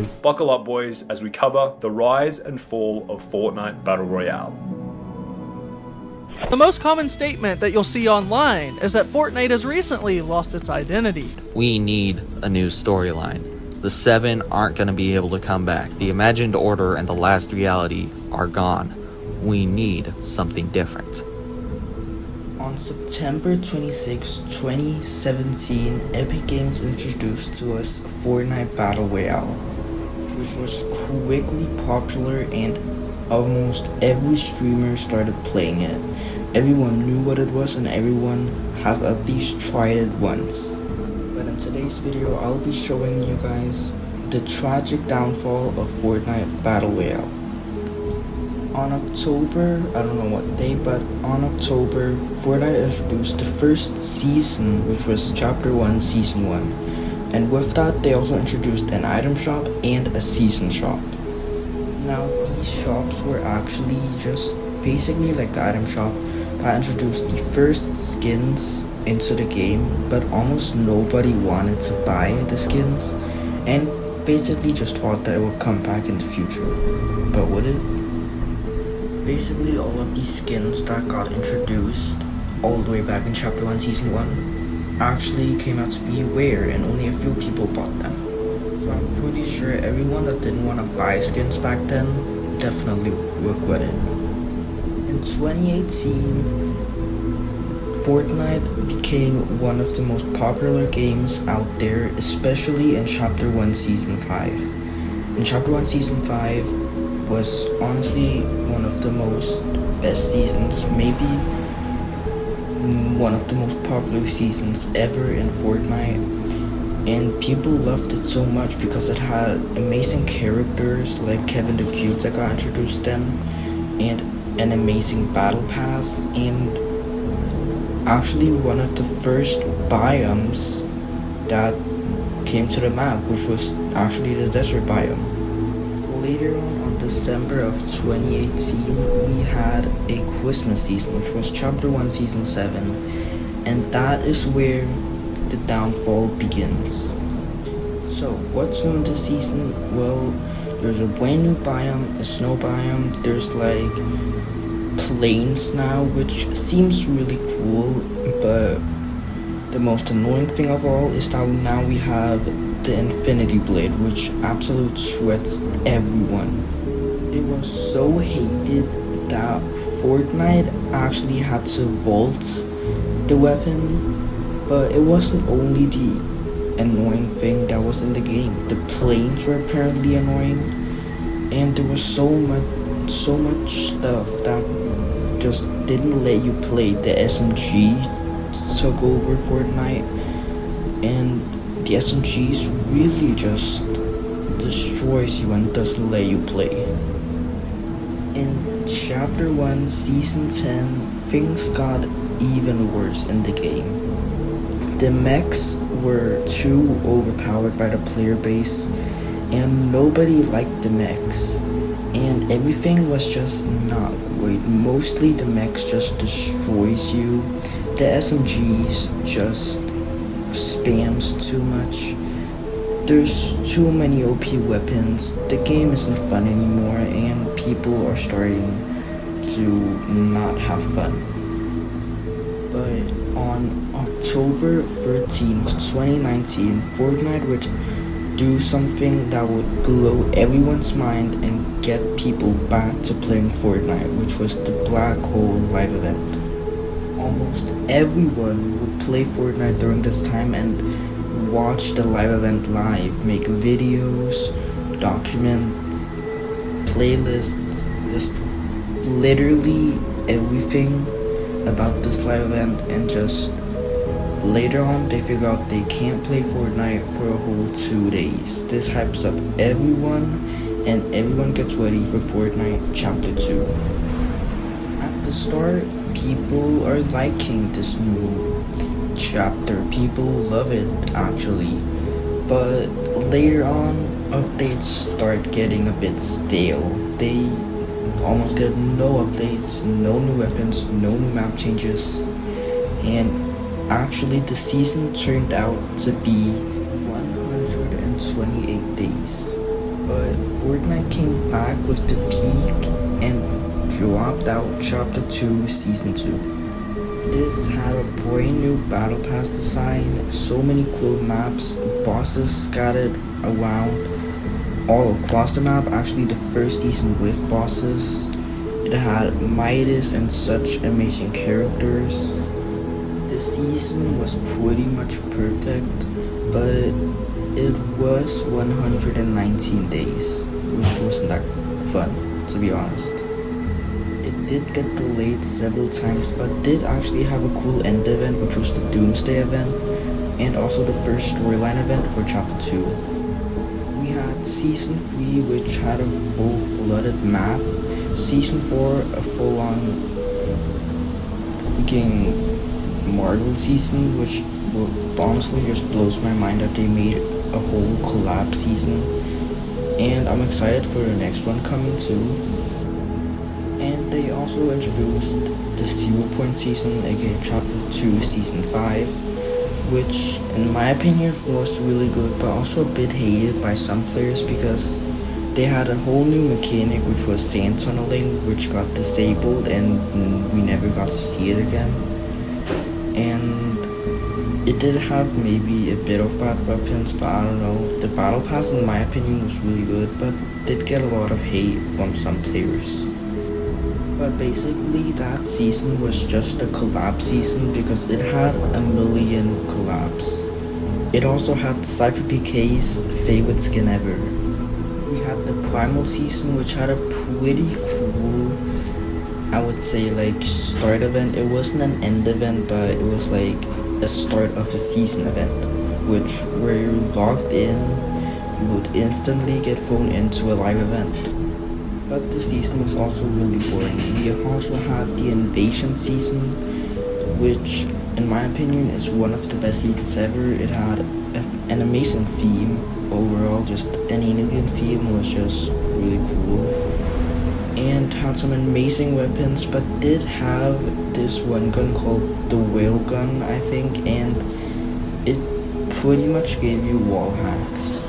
Buckle up, boys, as we cover the rise and fall of Fortnite Battle Royale. The most common statement that you'll see online is that Fortnite has recently lost its identity. We need a new storyline. The 7 aren't going to be able to come back. The Imagined Order and the Last Reality are gone. We need something different. On September 26, 2017, Epic Games introduced to us Fortnite Battle Royale, which was quickly popular and almost every streamer started playing it. Everyone knew what it was and everyone has at least tried it once. But in today's video, I'll be showing you guys the tragic downfall of Fortnite Battle Royale. On October, I don't know what day, but on October, Fortnite introduced the first season, which was Chapter 1, Season 1. And with that, they also introduced an item shop and a season shop. Now, these shops were actually just basically like the item shop that introduced the first skins into the game, but almost nobody wanted to buy the skins, and basically just thought that it would come back in the future. But would it? Basically, all of these skins that got introduced all the way back in Chapter 1, Season 1 actually came out to be rare and only a few people bought them. So I'm pretty sure everyone that didn't want to buy skins back then definitely regret it. In 2018, Fortnite became one of the most popular games out there, especially in Chapter 1, Season 5. In Chapter 1, Season 5, was honestly one of the best seasons, maybe one of the most popular seasons ever in Fortnite, and people loved it so much because it had amazing characters like Kevin the Cube that got introduced then, and an amazing battle pass, and actually one of the first biomes that came to the map, which was actually the desert biome. Later on December of 2018, we had a Christmas season, which was Chapter 1, Season 7, and that is where the downfall begins. So, what's new this season? Well, there's a brand new biome, a snow biome, there's like plains now, which seems really cool, but the most annoying thing of all is that now we have the Infinity Blade, which absolutely shreds everyone. It was so hated that Fortnite actually had to vault the weapon, but it wasn't only the annoying thing that was in the game. The planes were apparently annoying, and there was so much stuff that just didn't let you play. The SMG took over Fortnite, and the SMGs really just destroys you and doesn't let you play. In Chapter 1, Season 10, things got even worse in the game. The mechs were too overpowered by the player base, and nobody liked the mechs. And everything was just not great. Mostly the mechs just destroys you. The SMGs just spams too much. There's too many OP weapons. The game isn't fun anymore, and people are starting to not have fun. But on October 13th, 2019, Fortnite would do something that would blow everyone's mind and get people back to playing Fortnite, which was the Black Hole live event. Almost everyone would play Fortnite during this time and watch the live event live, make videos, documents, playlists, just literally everything about this live event, and just later on they figure out they can't play Fortnite for a whole 2 days. This hypes up everyone, and everyone gets ready for Fortnite Chapter 2. At the start, people are liking this new chapter. People love it actually, but later on updates start getting a bit stale. They almost get no updates, no new weapons, no new map changes, and actually the season turned out to be 128 days. but Fortnite came back with the peak and dropped out Chapter 2 Season 2. This had a brand new battle pass design, so many cool maps, bosses scattered around all across the map, actually the first season with bosses. It had Midas and such amazing characters. The season was pretty much perfect, but it was 119 days, which wasn't that fun, to be honest. It did get delayed several times, but did actually have a cool end event, which was the Doomsday event, and also the first storyline event for Chapter 2. We had Season 3, which had a full flooded map. Season 4, a full-on freaking Marvel season, which honestly just blows my mind that they made a whole collab season. And I'm excited for the next one coming too. And they also introduced the 0 Point season, aka Chapter 2 Season 5, which in my opinion was really good, but also a bit hated by some players because they had a whole new mechanic, which was sand tunneling, which got disabled and we never got to see it again. And it did have maybe a bit of bad weapons, but I don't know. The battle pass in my opinion was really good, but did get a lot of hate from some players. But basically that season was just a collab season because it had a million collabs. It also had Cypher PK's favorite skin ever. We had the Primal season, which had a pretty cool, I would say, like start event. It wasn't an end event, but it was like a start of a season event, which where you logged in, you would instantly get thrown into a live event. But the season was also really boring. We also had the Invasion season, which in my opinion is one of the best seasons ever. It had an amazing theme overall, just an alien theme was just really cool. And had some amazing weapons, but did have this one gun called the whale gun, I think, and it pretty much gave you wall hacks.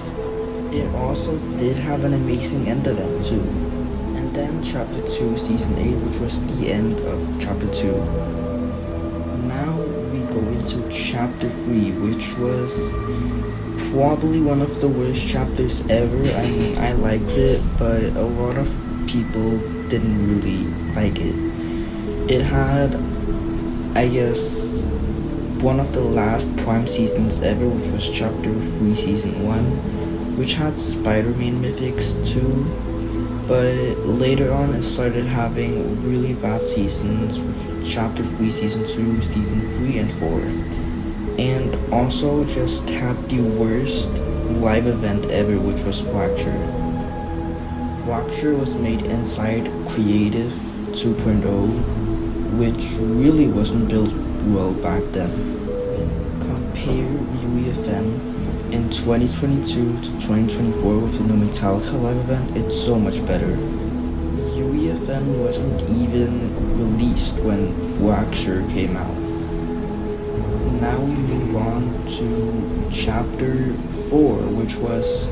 It also did have an amazing end event too. And then Chapter 2 Season 8, which was the end of Chapter 2. Now we go into Chapter 3, which was probably one of the worst chapters ever. I mean, I liked it, but a lot of people didn't really like it. It had, I guess, one of the last Prime seasons ever, which was Chapter 3 Season 1, which had Spider-Man mythics too, but later on it started having really bad seasons with Chapter 3 Season 2, Season 3 and 4, and also just had the worst live event ever, which was Fracture. Fracture was made inside Creative 2.0, which really wasn't built well back then. Compare UEFN in 2022 to 2024 with the new Metallica live event, it's so much better. UEFN wasn't even released when Fracture came out. Now we move on to Chapter 4, which was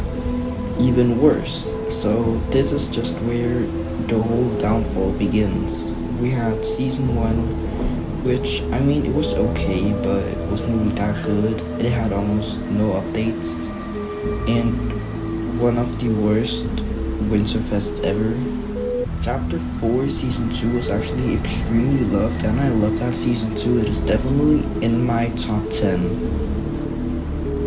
even worse. So this is just where the whole downfall begins. We had Season 1, which, I mean, it was okay, but it wasn't really that good. It had almost no updates, and one of the worst Winterfests ever. Chapter 4 Season 2 was actually extremely loved, and I love that Season 2. It is definitely in my top 10.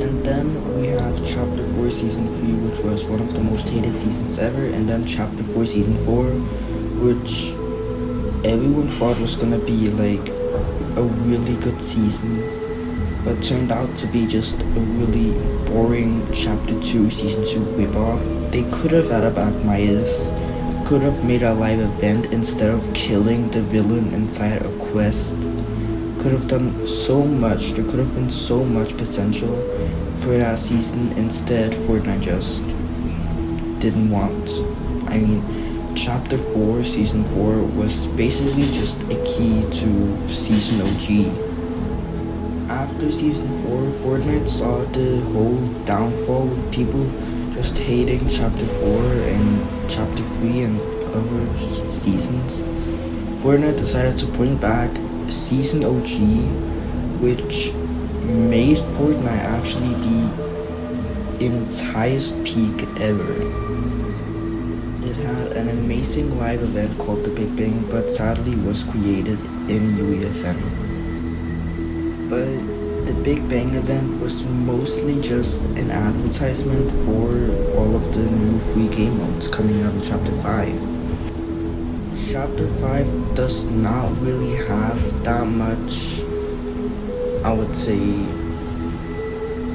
And then we have Chapter 4 Season 3, which was one of the most hated seasons ever, and then Chapter 4 Season 4, which everyone thought was gonna be like a really good season, but turned out to be just a really boring Chapter 2 Season 2 ripoff. They could have added back Midas, could have made a live event instead of killing the villain inside a quest. Could have done so much. There could have been so much potential for that season. Instead, Fortnite just didn't want. I mean, Chapter 4 Season 4 was basically just a key to Season OG. After Season 4, Fortnite saw the whole downfall with people just hating Chapter 4 and Chapter 3 and other seasons, Fortnite decided to bring back Season OG, which made Fortnite actually be in its highest peak ever. It had an amazing live event called The Big Bang, but sadly was created in UEFN. But the Big Bang event was mostly just an advertisement for all of the new free game modes coming out in Chapter 5. Chapter 5 does not really have that much, I would say,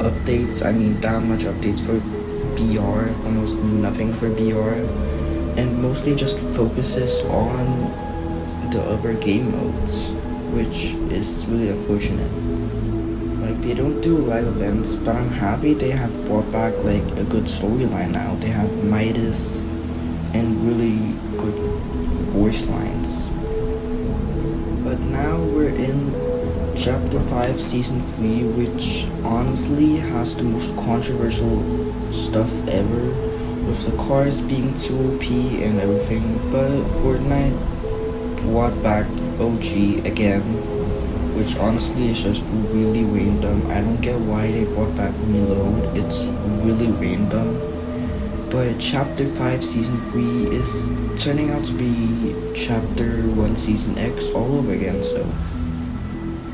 updates. That much updates for BR, almost nothing for BR, and mostly just focuses on the other game modes, which is really unfortunate. Like, they don't do live events, but I'm happy they have brought back like a good storyline now. They have Midas and really good voice lines. But now we're in Chapter 5 Season 3, which honestly has the most controversial stuff ever, with the cars being too OP and everything. But Fortnite brought back OG again, which honestly is just really random. I don't get why they brought back Reload, it's really random. But Chapter 5 Season 3 is turning out to be Chapter 1 Season X all over again, so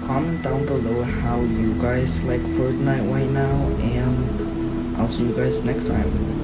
comment down below how you guys like Fortnite right now, and I'll see you guys next time.